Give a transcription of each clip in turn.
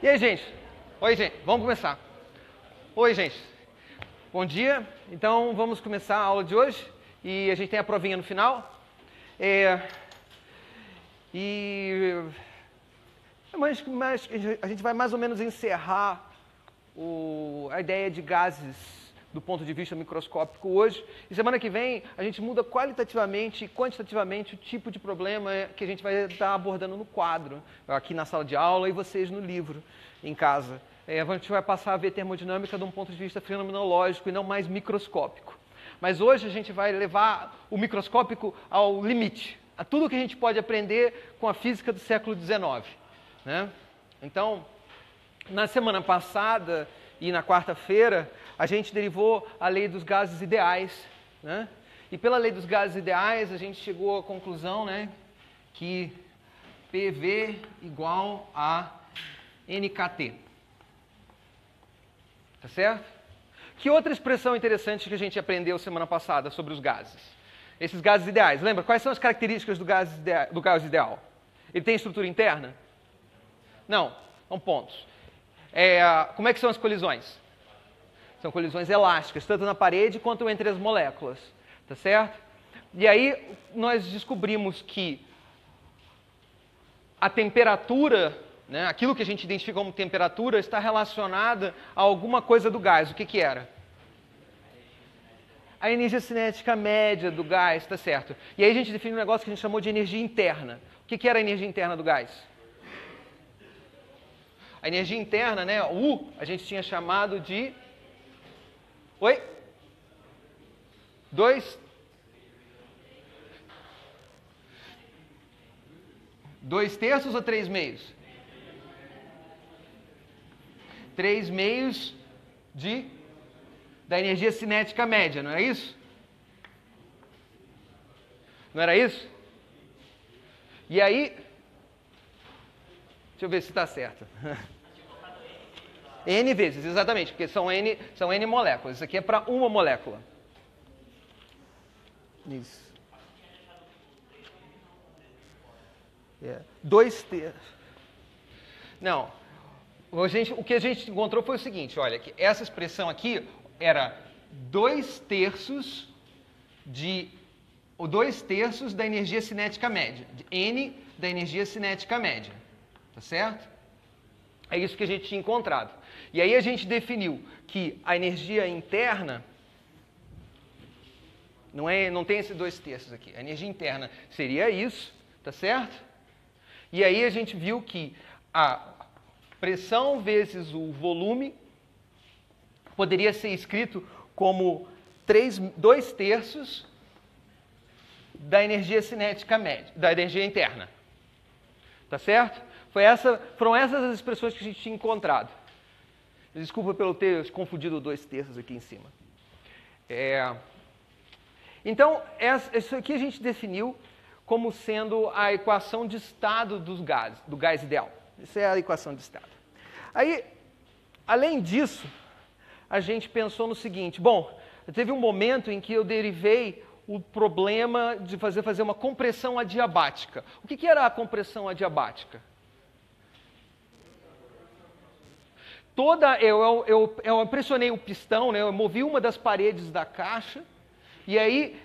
E aí, gente? Oi, gente. Vamos começar. Oi, gente. Bom dia. Então, vamos começar a aula de hoje. E a gente tem a provinha no final. Mas a gente vai mais ou menos encerrar a ideia de gases do ponto de vista microscópico hoje. E semana que vem a gente muda qualitativamente e quantitativamente o tipo de problema que a gente vai estar abordando no quadro, aqui na sala de aula e vocês no livro, em casa. A gente vai passar a ver termodinâmica de um ponto de vista fenomenológico e não mais microscópico. Mas hoje a gente vai levar o microscópico ao limite, a tudo que a gente pode aprender com a física do século XIX. Né? Então, na semana passada e na quarta-feira, a gente derivou a lei dos gases ideais. Né? E pela lei dos gases ideais, a gente chegou à conclusão, né, que PV igual a NKT. Tá certo? Que outra expressão interessante que a gente aprendeu semana passada sobre os gases? Esses gases ideais. Lembra? Quais são as características do gás ideal? Ele tem estrutura interna? Não. São pontos. Como é que são as colisões? São colisões elásticas, tanto na parede quanto entre as moléculas. Tá certo? E aí nós descobrimos que a temperatura, né, aquilo que a gente identifica como temperatura, está relacionada a alguma coisa do gás. O que que era? A energia cinética média do gás, tá certo? E aí a gente define um negócio que a gente chamou de energia interna. O que que era a energia interna do gás? A energia interna, né, U, a gente tinha chamado de... Oi? 2 terços ou 3 meios? 3 meios da energia cinética média, não é isso? Não era isso? E aí, deixa eu ver se está certo. N vezes, exatamente, porque são N moléculas. Isso aqui é para uma molécula. Isso. 2 terços. Não. O que a gente encontrou foi o seguinte, olha, que essa expressão aqui era 2 terços da energia cinética média, de N da energia cinética média, tá certo? É isso que a gente tinha encontrado. E aí a gente definiu que a energia interna, não tem esses 2 terços aqui, a energia interna seria isso, tá certo? E aí a gente viu que a pressão vezes o volume poderia ser escrito como 2 terços da energia cinética média, da energia interna. Tá certo? Foram essas as expressões que a gente tinha encontrado. Desculpa pelo ter confundido 2 terços aqui em cima. Então, isso aqui a gente definiu como sendo a equação de estado do gás ideal. Essa é a equação de estado. Aí, além disso, a gente pensou no seguinte, bom, teve um momento em que eu derivei o problema de fazer uma compressão adiabática. O que era a compressão adiabática? Eu pressionei o pistão, né, eu movi uma das paredes da caixa, e aí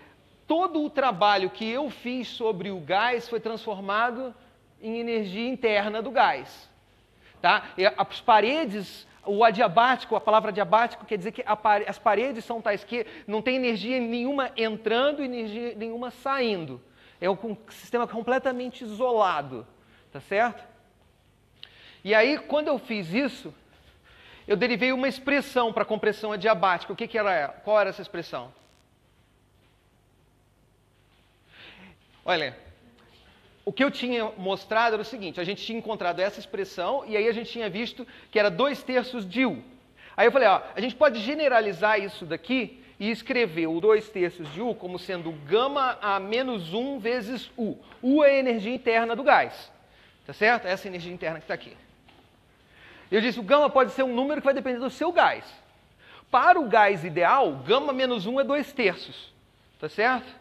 todo o trabalho que eu fiz sobre o gás foi transformado em energia interna do gás. Tá? E as paredes, o adiabático, a palavra adiabático quer dizer que as paredes são tais que não tem energia nenhuma entrando e energia nenhuma saindo. É um sistema completamente isolado. Tá certo? E aí, quando eu fiz isso, eu derivei uma expressão para a compressão adiabática. O que era ela? Qual era essa expressão? Olha, o que eu tinha mostrado era o seguinte, a gente tinha encontrado essa expressão e aí a gente tinha visto que era 2 terços de U. Aí eu falei, a gente pode generalizar isso daqui e escrever o 2 terços de U como sendo gama a menos 1 vezes U. U é a energia interna do gás, tá certo? Essa é a energia interna que está aqui. Eu disse, o gama pode ser um número que vai depender do seu gás. Para o gás ideal, gama menos 1 é 2 terços, tá certo?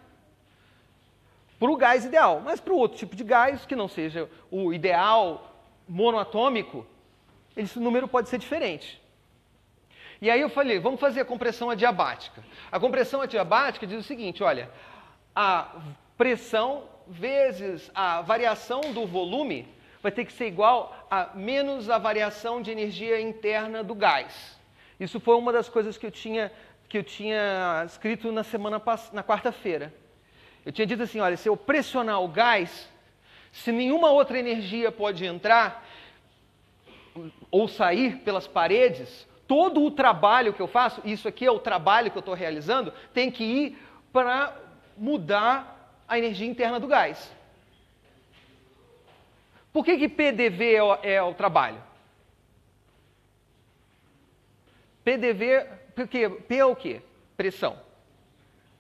Para o gás ideal, mas para o outro tipo de gás, que não seja o ideal monoatômico, esse número pode ser diferente. E aí eu falei, vamos fazer a compressão adiabática. A compressão adiabática diz o seguinte, olha, a pressão vezes a variação do volume vai ter que ser igual a menos a variação de energia interna do gás. Isso foi uma das coisas que eu tinha escrito na quarta-feira. Eu tinha dito assim, olha, se eu pressionar o gás, se nenhuma outra energia pode entrar ou sair pelas paredes, todo o trabalho que eu faço, isso aqui é o trabalho que eu estou realizando, tem que ir para mudar a energia interna do gás. Por que PDV é o trabalho? PDV, porque P é o quê? Pressão.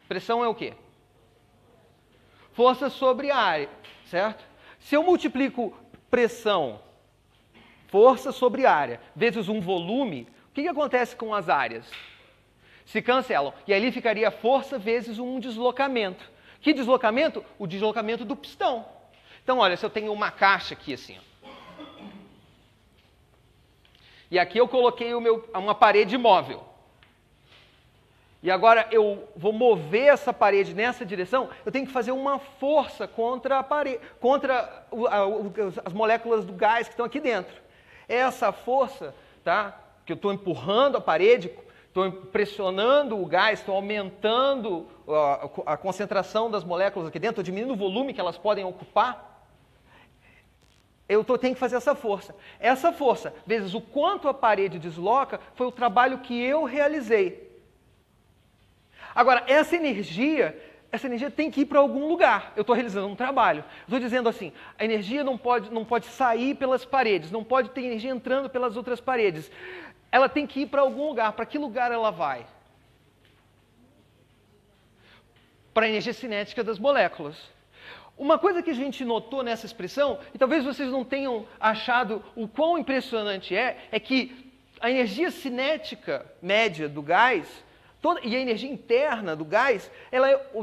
Pressão é o quê? Força sobre área, certo? Se eu multiplico pressão, força sobre área, vezes um volume, o que acontece com as áreas? Se cancelam. E ali ficaria força vezes um deslocamento. Que deslocamento? O deslocamento do pistão. Então, olha, se eu tenho uma caixa aqui assim, ó, e aqui eu coloquei uma parede móvel. E agora eu vou mover essa parede nessa direção, eu tenho que fazer uma força contra a parede, contra as moléculas do gás que estão aqui dentro. Essa força, tá? Que eu estou empurrando a parede, estou pressionando o gás, estou aumentando a concentração das moléculas aqui dentro, estou diminuindo o volume que elas podem ocupar, tenho que fazer essa força. Essa força, vezes o quanto a parede desloca, foi o trabalho que eu realizei. Agora, essa energia tem que ir para algum lugar. Eu estou realizando um trabalho. Estou dizendo assim, a energia não pode sair pelas paredes, não pode ter energia entrando pelas outras paredes. Ela tem que ir para algum lugar. Para que lugar ela vai? Para a energia cinética das moléculas. Uma coisa que a gente notou nessa expressão, e talvez vocês não tenham achado o quão impressionante é que a energia cinética média do gás, e a energia interna do gás,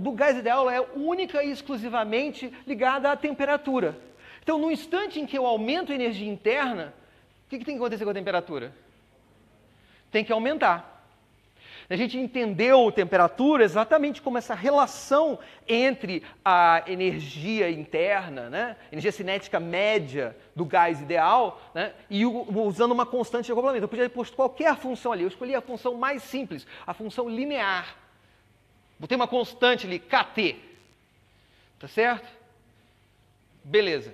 do gás ideal, ela é única e exclusivamente ligada à temperatura. Então, no instante em que eu aumento a energia interna, o que tem que acontecer com a temperatura? Tem que aumentar. A gente entendeu a temperatura exatamente como essa relação entre a energia interna, né, energia cinética média do gás ideal, né, e usando uma constante de acoplamento. Eu podia ter posto qualquer função ali, eu escolhi a função mais simples, a função linear. Botei uma constante ali, kT. Tá certo? Beleza.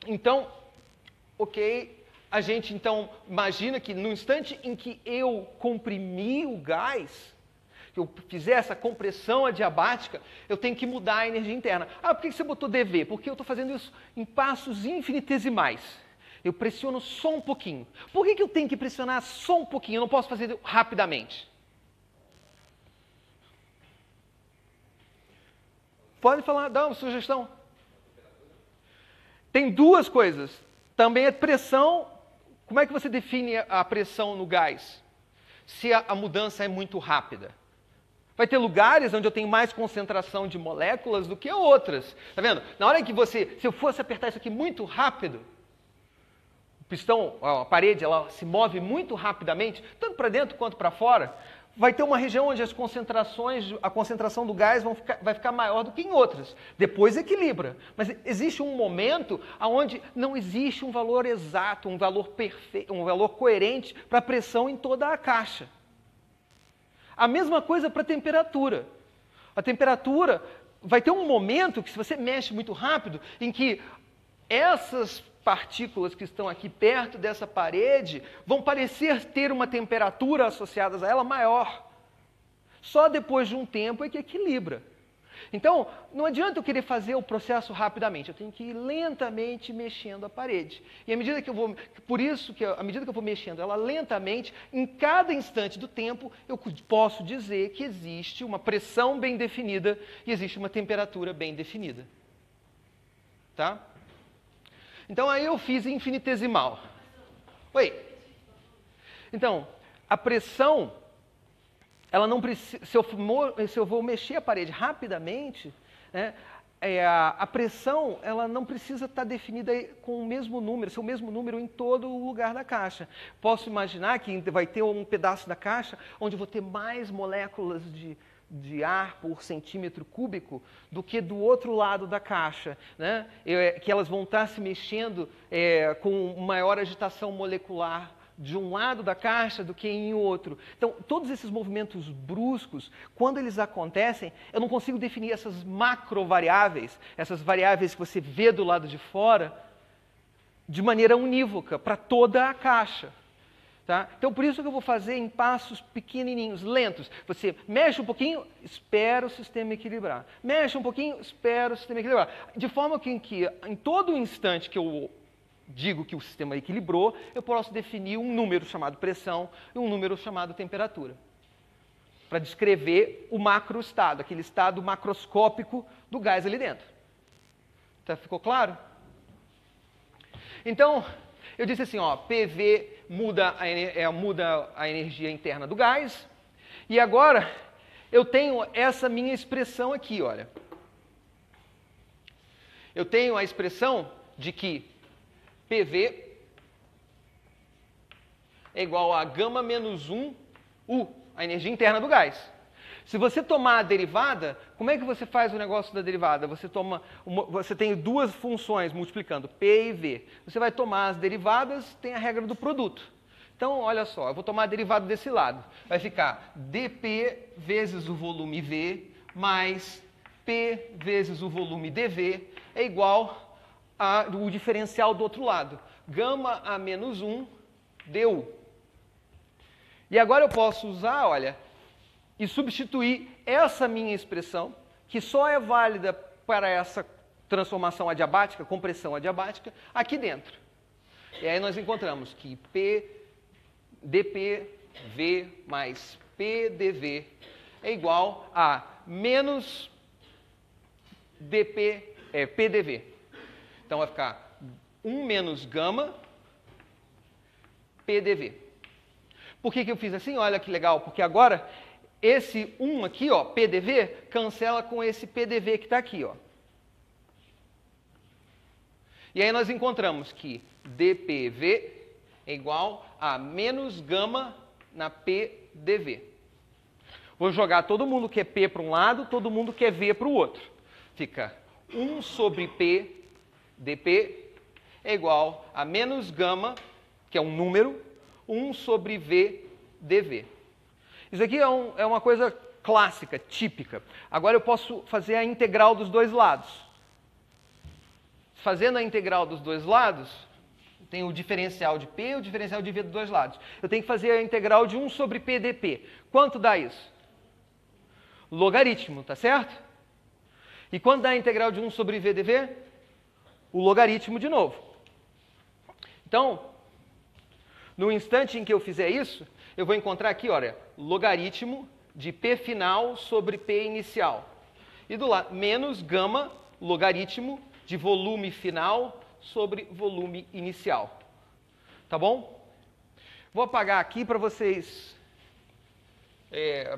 Então, ok. A gente, então, imagina que no instante em que eu comprimir o gás, que eu fizer essa compressão adiabática, eu tenho que mudar a energia interna. Ah, por que você botou dV? Porque eu estou fazendo isso em passos infinitesimais. Eu pressiono só um pouquinho. Por que eu tenho que pressionar só um pouquinho? Eu não posso fazer rapidamente. Pode falar, dá uma sugestão. Tem duas coisas. Também é pressão. Como é que você define a pressão no gás? Se a mudança é muito rápida. Vai ter lugares onde eu tenho mais concentração de moléculas do que outras. Tá vendo? Na hora que se eu fosse apertar isso aqui muito rápido, o pistão, a parede, ela se move muito rapidamente, tanto para dentro quanto para fora. Vai ter uma região onde a concentração do gás vai ficar maior do que em outras. Depois equilibra. Mas existe um momento onde não existe um valor exato, um valor perfeito, um valor coerente para a pressão em toda a caixa. A mesma coisa para a temperatura. A temperatura vai ter um momento que, se você mexe muito rápido, em que essas partículas que estão aqui perto dessa parede vão parecer ter uma temperatura associada a ela maior. Só depois de um tempo é que equilibra. Então, não adianta eu querer fazer o processo rapidamente, eu tenho que ir lentamente mexendo a parede. E à medida que eu vou, por isso que à medida que eu vou mexendo ela lentamente, em cada instante do tempo, eu posso dizer que existe uma pressão bem definida e existe uma temperatura bem definida. Tá? Então, aí eu fiz infinitesimal. Oi. Então, a pressão, ela não precisa, se eu vou mexer a parede rapidamente, né, a pressão ela não precisa estar definida com o mesmo número, ser o mesmo número em todo o lugar da caixa. Posso imaginar que vai ter um pedaço da caixa onde eu vou ter mais moléculas de ar por centímetro cúbico do que do outro lado da caixa, né? Que elas vão estar se mexendo com maior agitação molecular de um lado da caixa do que em outro. Então, todos esses movimentos bruscos, quando eles acontecem, eu não consigo definir essas macrovariáveis, essas variáveis que você vê do lado de fora, de maneira unívoca para toda a caixa. Tá? Então, por isso que eu vou fazer em passos pequenininhos, lentos. Você mexe um pouquinho, espera o sistema equilibrar. Mexe um pouquinho, espera o sistema equilibrar. De forma que em todo instante que eu digo que o sistema equilibrou, eu posso definir um número chamado pressão e um número chamado temperatura, para descrever o macroestado, aquele estado macroscópico do gás ali dentro. Tá, ficou claro? Então, eu disse assim, ó, PV muda a energia interna do gás, e agora eu tenho essa minha expressão aqui, olha. Eu tenho a expressão de que PV é igual a gama menos 1 U, a energia interna do gás. Se você tomar a derivada, como é que você faz o negócio da derivada? Você tem duas funções multiplicando, P e V. Você vai tomar as derivadas, tem a regra do produto. Então, olha só, eu vou tomar a derivada desse lado. Vai ficar dP vezes o volume V mais P vezes o volume dV é igual o diferencial do outro lado, gama a menos 1 du. E agora eu posso usar, olha, e substituir essa minha expressão, que só é válida para essa transformação adiabática, compressão adiabática, aqui dentro. E aí nós encontramos que dPV mais PdV é igual a menos PdV. Então, vai ficar 1 menos gama PdV. Por que eu fiz assim? Olha que legal, porque agora esse 1 aqui, ó, PdV, cancela com esse PDV que está aqui, ó. E aí nós encontramos que dPV é igual a menos gama na PDV. Vou jogar todo mundo que é P para um lado, todo mundo que é V para o outro. Fica 1 sobre P dP é igual a menos gama, que é um número, 1 sobre V dV. Isso aqui é uma coisa clássica, típica. Agora eu posso fazer a integral dos dois lados. Fazendo a integral dos dois lados, tem o diferencial de P e o diferencial de V dos dois lados. Eu tenho que fazer a integral de 1 sobre P dP. Quanto dá isso? Logaritmo, tá certo? E quanto dá a integral de 1 sobre V dV? O logaritmo de novo. Então, no instante em que eu fizer isso, eu vou encontrar aqui, olha, logaritmo de P final sobre P inicial. E do lado, menos gama, logaritmo de volume final sobre volume inicial. Tá bom? Vou apagar aqui para vocês,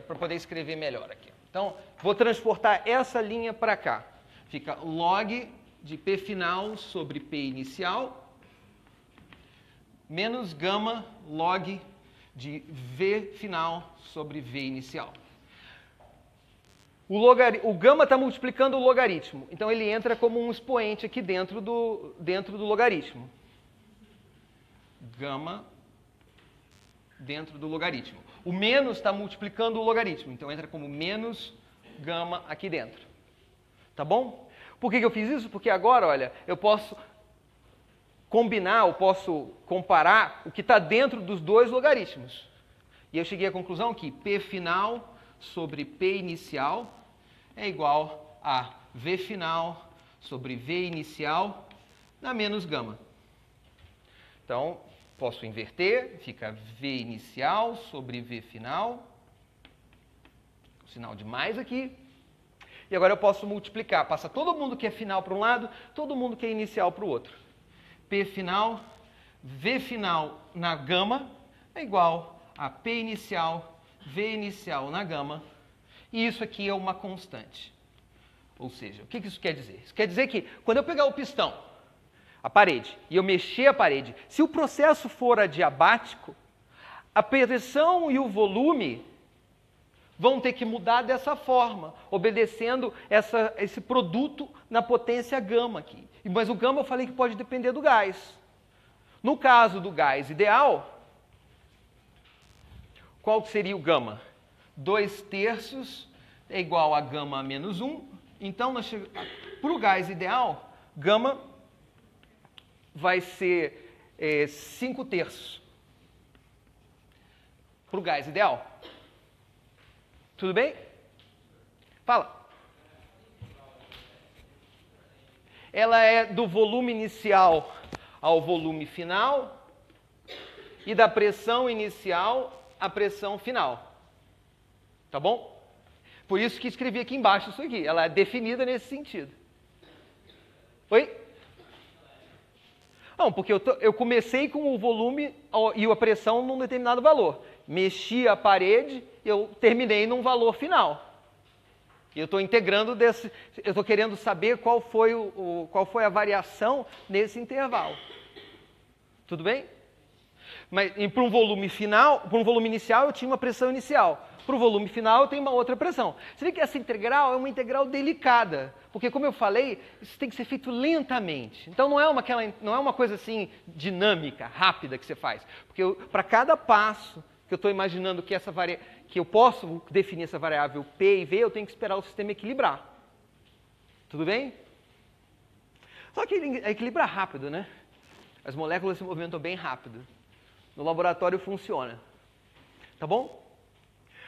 para poder escrever melhor aqui. Então, vou transportar essa linha para cá. Fica log de P final sobre P inicial, menos gama log de V final sobre V inicial. O gama está multiplicando o logaritmo, então ele entra como um expoente aqui dentro do logaritmo. Gama dentro do logaritmo. O menos está multiplicando o logaritmo, então entra como menos gama aqui dentro. Tá bom? Por que eu fiz isso? Porque agora, olha, eu posso combinar, eu posso comparar o que está dentro dos dois logaritmos. E eu cheguei à conclusão que P final sobre P inicial é igual a V final sobre V inicial na menos gama. Então, posso inverter, fica V inicial sobre V final, o sinal de mais aqui. E agora eu posso multiplicar, passa todo mundo que é final para um lado, todo mundo que é inicial para o outro. P final, V final na gama é igual a P inicial, V inicial na gama. E isso aqui é uma constante. Ou seja, o que isso quer dizer? Isso quer dizer que quando eu pegar o pistão, a parede, e eu mexer a parede, se o processo for adiabático, a pressão e o volume vão ter que mudar dessa forma, obedecendo esse produto na potência gama aqui. Mas o gama eu falei que pode depender do gás. No caso do gás ideal, qual que seria o gama? 2/3 é igual a gama menos 1. Então, para o gás ideal, gama vai ser 5/3. Para o gás ideal. Tudo bem? Fala. Ela é do volume inicial ao volume final e da pressão inicial à pressão final. Tá bom? Por isso que escrevi aqui embaixo isso aqui. Ela é definida nesse sentido. Oi? Não, porque eu comecei com o volume e a pressão num determinado valor. Mexi a parede, eu terminei num valor final. E eu estou integrando eu estou querendo saber qual foi a variação nesse intervalo. Tudo bem? Mas para um volume final, para um volume inicial, eu tinha uma pressão inicial. Para o volume final, eu tenho uma outra pressão. Você vê que essa integral é uma integral delicada, porque, como eu falei, isso tem que ser feito lentamente. Então, não é uma coisa assim dinâmica, rápida que você faz. Porque para cada passo que eu estou imaginando que eu posso definir essa variável P e V, eu tenho que esperar o sistema equilibrar. Tudo bem? Só que ele equilibra rápido, né? As moléculas se movimentam bem rápido. No laboratório funciona. Tá bom?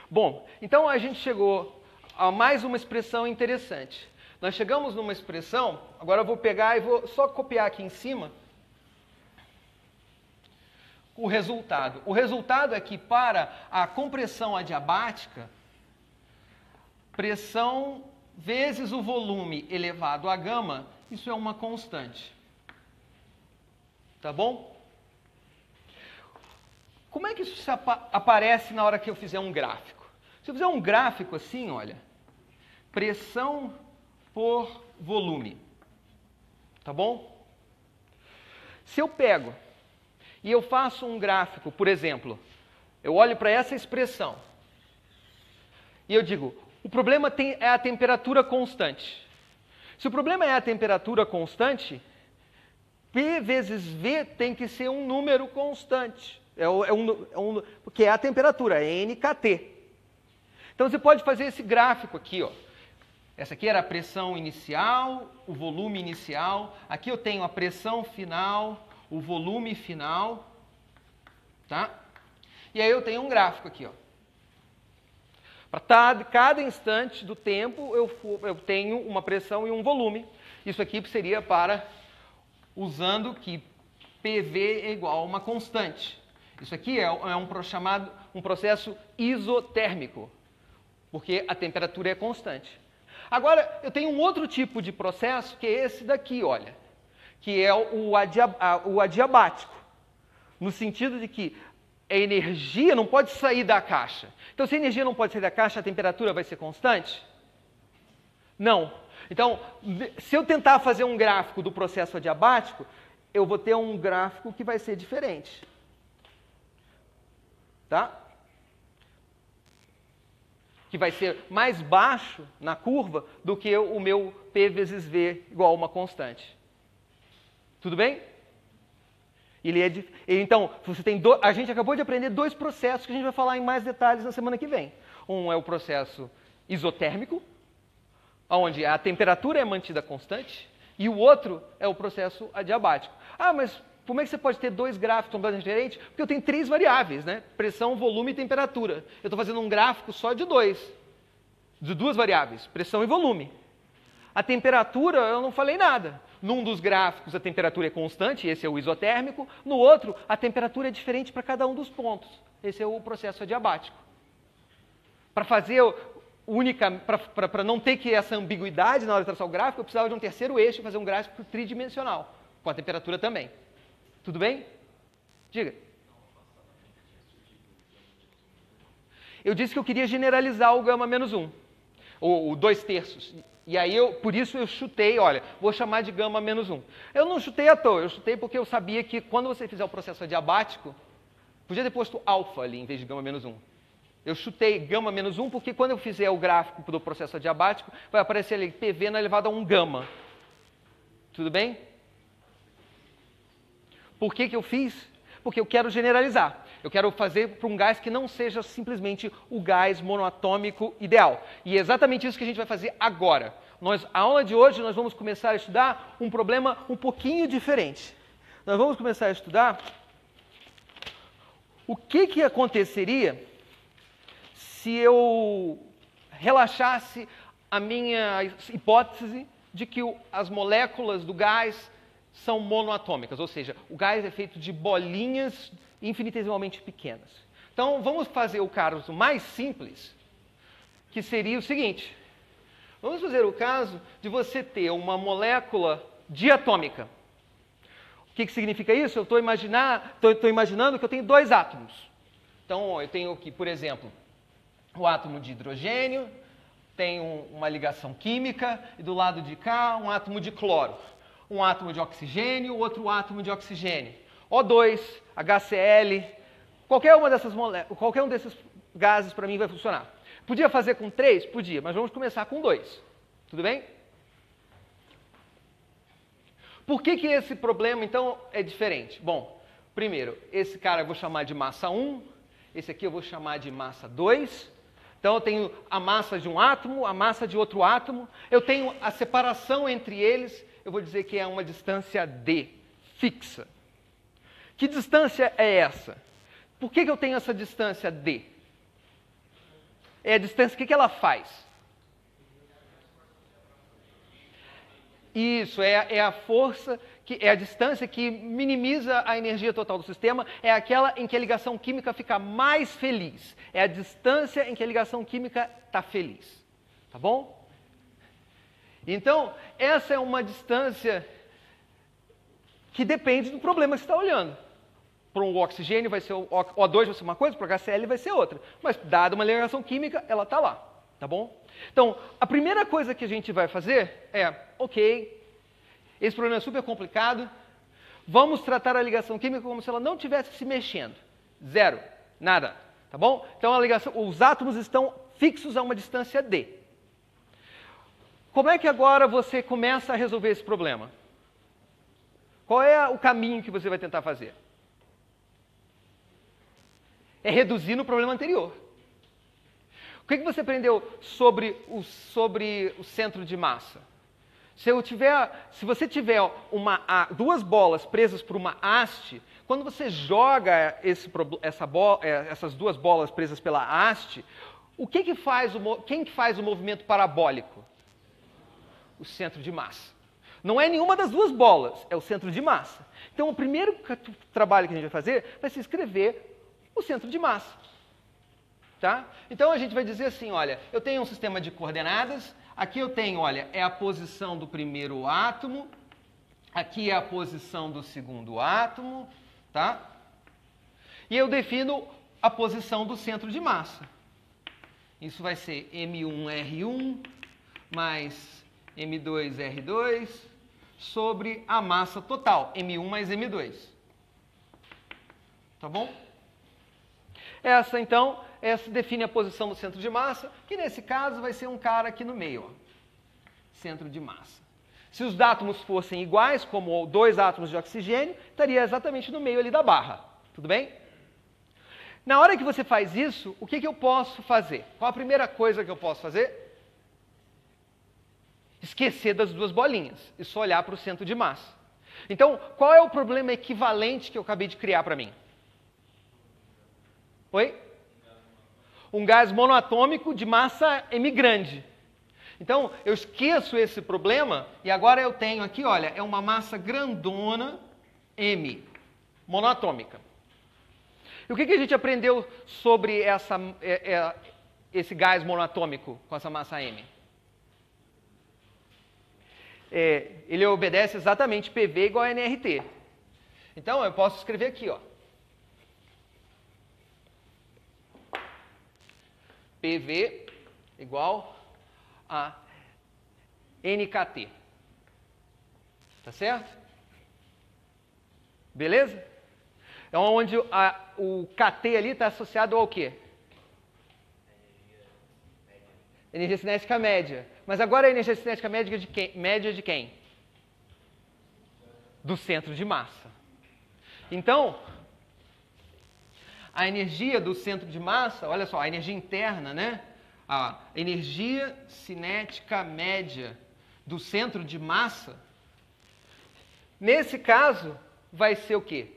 Bom, então a gente chegou a mais uma expressão interessante. Nós chegamos numa expressão, agora eu vou pegar e vou só copiar aqui em cima o resultado. O resultado é que para a compressão adiabática, pressão vezes o volume elevado a gama, isso é uma constante. Tá bom? Como é que isso aparece na hora que eu fizer um gráfico? Se eu fizer um gráfico assim, olha, pressão por volume, tá bom? Se eu pego e eu faço um gráfico, por exemplo, eu olho para essa expressão e eu digo, o problema é a temperatura constante. Se o problema é a temperatura constante, P vezes V tem que ser um número constante. Porque é a temperatura, é NKT. Então você pode fazer esse gráfico aqui, ó. Essa aqui era a pressão inicial, o volume inicial. Aqui eu tenho a pressão final, o volume final, tá? E aí eu tenho um gráfico aqui, ó. Para cada instante do tempo eu tenho uma pressão e um volume. Isso aqui seria usando que PV é igual a uma constante. Isso aqui é um processo isotérmico, porque a temperatura é constante. Agora, eu tenho um outro tipo de processo, que é esse daqui, olha, que é o adiabático, no sentido de que a energia não pode sair da caixa. Então, se a energia não pode sair da caixa, a temperatura vai ser constante? Não. Então, se eu tentar fazer um gráfico do processo adiabático, eu vou ter um gráfico que vai ser diferente. Tá? Que vai ser mais baixo na curva do que o meu P vezes V igual a uma constante. Tudo bem? Então, a gente acabou de aprender dois processos que a gente vai falar em mais detalhes na semana que vem. Um é o processo isotérmico, onde a temperatura é mantida constante, e o outro é o processo adiabático. Ah, mas como é que você pode ter dois gráficos completamente diferentes? Porque eu tenho 3 variáveis, né? Pressão, volume e temperatura. Eu estou fazendo um gráfico só de duas variáveis, pressão e volume. A temperatura, eu não falei nada. Num dos gráficos, a temperatura é constante, esse é o isotérmico. No outro, a temperatura é diferente para cada um dos pontos. Esse é o processo adiabático. Para não ter essa ambiguidade na hora de traçar o gráfico, eu precisava de um terceiro eixo e fazer um gráfico tridimensional, com a temperatura também. Tudo bem? Diga. Eu disse que eu queria generalizar o gama menos 1. ou 2/3. E aí, por isso eu chutei, olha, vou chamar de gama menos 1. Eu não chutei à toa, eu chutei porque eu sabia que quando você fizer o processo adiabático, podia ter posto alfa ali em vez de gama menos 1. Eu chutei gama menos 1 porque quando eu fizer o gráfico do processo adiabático, vai aparecer ali PV na elevada a 1 gama. Tudo bem? Por que que eu fiz? Porque eu quero generalizar. Eu quero fazer para um gás que não seja simplesmente o gás monoatômico ideal. E é exatamente isso que a gente vai fazer agora. A aula de hoje nós vamos começar a estudar um problema um pouquinho diferente. Nós vamos começar a estudar o que aconteceria se eu relaxasse a minha hipótese de que as moléculas do gás são monoatômicas, ou seja, o gás é feito de bolinhas infinitesimalmente pequenas. Então, vamos fazer o caso mais simples, que seria o seguinte. Vamos fazer o caso de você ter uma molécula diatômica. O que significa isso? Eu estou imaginando que eu tenho 2 átomos. Então, eu tenho aqui, por exemplo, o átomo de hidrogênio, tenho uma ligação química, e do lado de cá, um átomo de cloro. Um átomo de oxigênio, outro átomo de oxigênio. O2, HCl, qualquer um desses gases para mim vai funcionar. Podia fazer com 3? Podia, mas vamos começar com 2. Tudo bem? Por que esse problema, então, é diferente? Bom, primeiro, esse cara eu vou chamar de massa 1, esse aqui eu vou chamar de massa 2. Então, eu tenho a massa de um átomo, a massa de outro átomo. Eu tenho a separação entre eles, eu vou dizer que é uma distância D, fixa. Que distância é essa? Por que eu tenho essa distância D? É a distância, o que ela faz? Isso, é a força, é a distância que minimiza a energia total do sistema, é aquela em que a ligação química fica mais feliz. É a distância em que a ligação química está feliz. Tá bom? Então, essa é uma distância que depende do problema que você está olhando. Para um oxigênio vai ser o O2 vai ser uma coisa, para o HCl vai ser outra. Mas, dada uma ligação química, ela está lá. Tá bom? Então, a primeira coisa que a gente vai fazer é, ok, esse problema é super complicado, vamos tratar a ligação química como se ela não estivesse se mexendo. Zero, nada. Tá bom? Então, os átomos estão fixos a uma distância D. Como é que agora você começa a resolver esse problema? Qual é o caminho que você vai tentar fazer? É reduzir no problema anterior. O que você aprendeu sobre o centro de massa? Se você tiver 2 bolas presas por uma haste, quando você joga essas 2 bolas presas pela haste, quem que faz o movimento parabólico? O centro de massa. Não é nenhuma das 2 bolas, é o centro de massa. Então, o primeiro trabalho que a gente vai fazer vai ser escrever o centro de massa. Tá? Então, a gente vai dizer assim, olha, eu tenho um sistema de coordenadas, aqui eu tenho, olha, é a posição do primeiro átomo, aqui é a posição do segundo átomo, tá? E eu defino a posição do centro de massa. Isso vai ser M1R1 mais M2R2 sobre a massa total, M1 mais M2. Tá bom? Essa define a posição do centro de massa, que nesse caso vai ser um cara aqui no meio, ó. Centro de massa. Se os átomos fossem iguais, como 2 átomos de oxigênio, estaria exatamente no meio ali da barra. Tudo bem? Na hora que você faz isso, o que eu posso fazer? Qual a primeira coisa que eu posso fazer? Esquecer das 2 bolinhas e só olhar para o centro de massa. Então, qual é o problema equivalente que eu acabei de criar para mim? Oi? Um gás monoatômico de massa M grande. Então, eu esqueço esse problema e agora eu tenho aqui, olha, é uma massa grandona M, monoatômica. E o que a gente aprendeu sobre esse gás monoatômico com essa massa M? Ele obedece exatamente PV igual a nRT. Então, eu posso escrever aqui, ó. PV igual a NKT. Tá certo? Beleza? É onde o KT ali está associado ao quê? Energia cinética média. Mas agora a energia cinética média de quem? Do centro de massa. Então, a energia do centro de massa, olha só, a energia interna, né? A energia cinética média do centro de massa, nesse caso, vai ser o quê?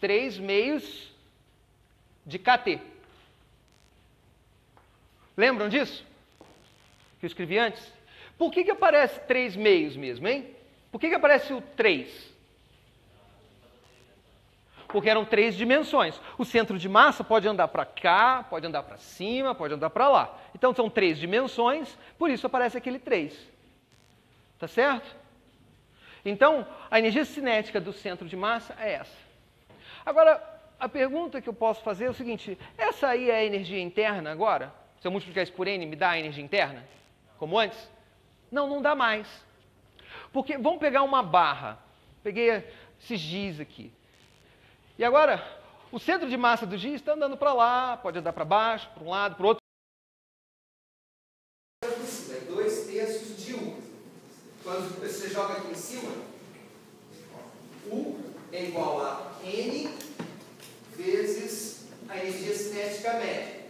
3 meios de KT. Lembram disso? Que eu escrevi antes? Por que aparece 3 meios mesmo, hein? Por que aparece o 3? Porque eram 3 dimensões. O centro de massa pode andar para cá, pode andar para cima, pode andar para lá. Então são 3 dimensões, por isso aparece aquele 3. Tá certo? Então, a energia cinética do centro de massa é essa. Agora, a pergunta que eu posso fazer é o seguinte: essa aí é a energia interna agora? Se eu multiplicar isso por N, me dá a energia interna? Como antes? Não, não dá mais. Porque, vamos pegar uma barra. Peguei esses giz aqui. E agora, o centro de massa do giz está andando para lá, pode andar para baixo, para um lado, para o outro. É 2/3 de U. Quando você joga aqui em cima, U é igual a N vezes a energia cinética média.